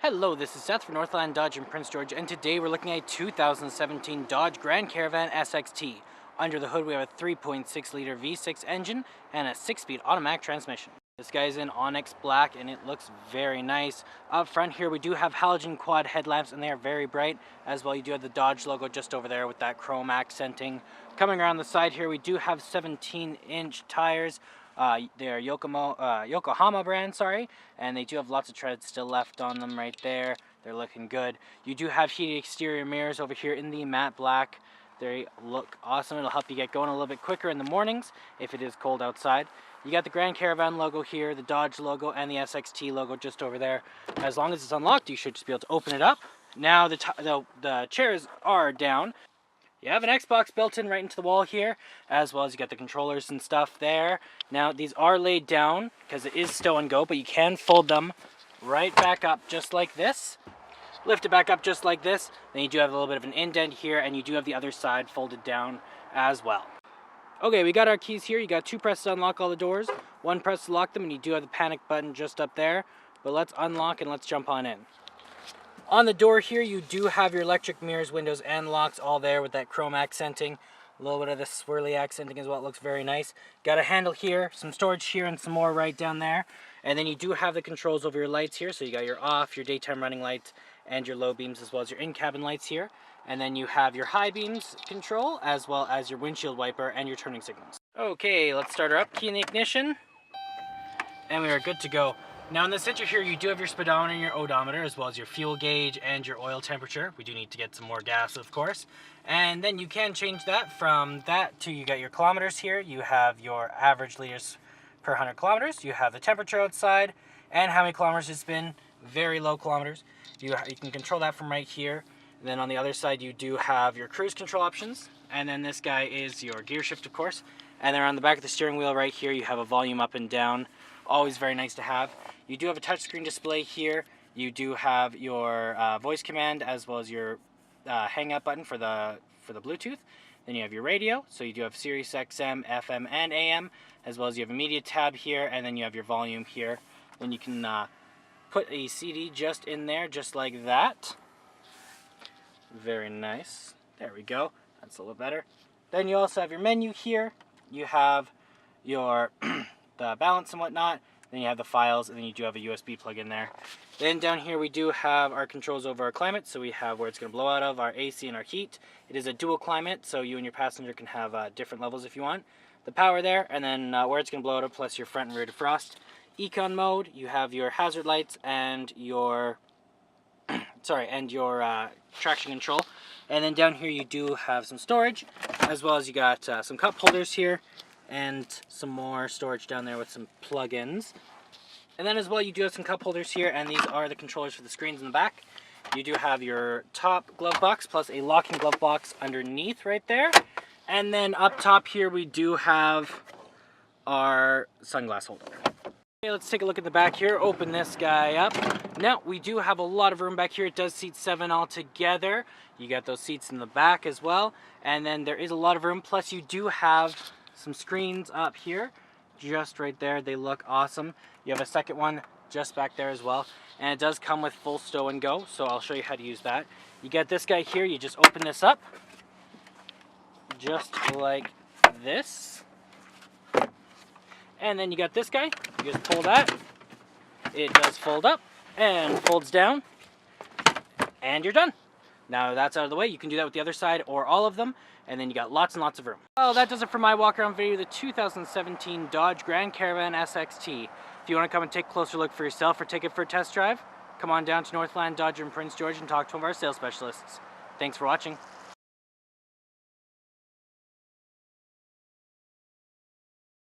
Hello, this is Seth for Northland Dodge in Prince George, and today we're looking at a 2017 Dodge Grand Caravan SXT. Under the hood we have a 3.6 liter V6 engine and a 6-speed automatic transmission. This guy's in onyx black and it looks very nice. Up front here we do have halogen quad headlamps and they are very bright. As well, you do have the Dodge logo just over there with that chrome accenting. Coming around the side here we do have 17-inch tires. They're Yokohama brand, and they do have lots of tread still left on them right there. They're looking good. You do have heated exterior mirrors over here in the matte black. They look awesome. It'll help you get going a little bit quicker in the mornings if it is cold outside. You got the Grand Caravan logo here, the Dodge logo, and the SXT logo just over there. As long as it's unlocked, you should just be able to open it up. Now the chairs are down. You have an Xbox built in right into the wall here, as well as you got the controllers and stuff there. Now these are laid down because it is stow and go, but you can fold them right back up just like this. Lift it back up just like this. Then you do have a little bit of an indent here, and you do have the other side folded down as well. Okay, we got our keys here. You got 2 presses to unlock all the doors, 1 press to lock them, and you do have the panic button just up there. But let's unlock and let's jump on in. On the door here, you do have your electric mirrors, windows, and locks all there with that chrome accenting. A little bit of the swirly accenting as well. It looks very nice. Got a handle here, some storage here, and some more right down there. And then you do have the controls over your lights here. So you got your off, your daytime running lights, and your low beams, as well as your in-cabin lights here. And then you have your high beams control, as well as your windshield wiper and your turning signals. Okay, let's start her up. Key in the ignition. And we are good to go. Now in the center here, you do have your speedometer and your odometer, as well as your fuel gauge and your oil temperature. We do need to get some more gas, of course. And then you can change that from that to, you got your kilometers here. You have your average liters per 100 kilometers. You have the temperature outside and how many kilometers it's been. Very low kilometers. You can control that from right here. And then on the other side, you do have your cruise control options. And then this guy is your gear shift, of course. And then on the back of the steering wheel right here, you have a volume up and down. Always very nice to have. You do have a touchscreen display here. You do have your voice command, as well as your hang up button for the Bluetooth. Then you have your radio, so you do have Sirius XM, FM, and AM, as well as you have a media tab here, and then you have your volume here. Then you can put a CD just in there, just like that. Very nice. There we go. That's a little better. Then you also have your menu here. You have your the balance and whatnot. Then you have the files, and then you do have a USB plug in there. Then down here we do have our controls over our climate. So we have where it's going to blow out of, our AC and our heat. It is a dual climate, so you and your passenger can have different levels if you want. The power there, and then where it's going to blow out of, plus your front and rear defrost. Econ mode, you have your hazard lights and your traction control. And then down here you do have some storage, as well as you got some cup holders here, and some more storage down there with some plug-ins. And then as well you do have some cup holders here, and these are the controllers for the screens in the back. You do have your top glove box plus a locking glove box underneath right there. And then up top here we do have our sunglass holder. Okay, let's take a look at the back here. Open this guy up. Now we do have a lot of room back here. It does seat 7 altogether. You got those seats in the back as well. And then there is a lot of room, plus you do have some screens up here, just right there. They look awesome. You have a second one just back there as well, and it does come with full stow and go, so I'll show you how to use that. You get this guy here, you just open this up just like this, and then you got this guy, you just pull that, it does fold up and folds down, and you're done. Now that's out of the way. You can do that with the other side or all of them, and then you got lots and lots of room. Well, that does it for my walk around video of the 2017 Dodge Grand Caravan SXT. If you want to come and take a closer look for yourself or take it for a test drive, come on down to Northland Dodge in Prince George and talk to one of our sales specialists. Thanks for watching.